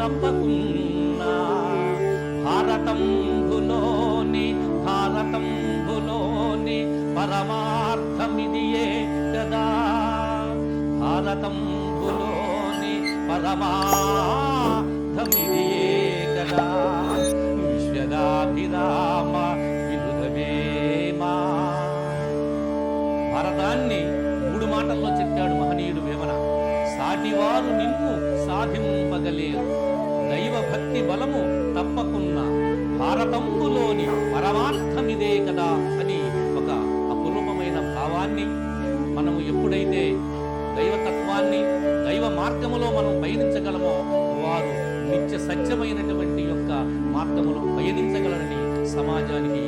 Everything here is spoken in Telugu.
తప్పకున్నా భారతంబులోని పరమార్థమిదియే కదా, భారతంబులోని పరమార్థమిదియే కదా, విశ్వదాభిరామ వినురవేమా. భారతాన్ని 3 మాటల్లో చెప్పాడు మహనీయుడు వేమన. సాటివారు నిన్ను సాధింపగలేరు, దైవ భక్తి బలము తప్పకున్నా భారతంబులోని పరమార్థమిదే కదా అని ఒక అపురూపమైన భావాన్ని మనము ఎప్పుడైతే దైవతత్వాన్ని దైవ మార్గములో మనం పయనించగలమో వారు నిత్య సత్యమైనటువంటి యొక్క మార్గములో పయనించగలరని సమాజానికి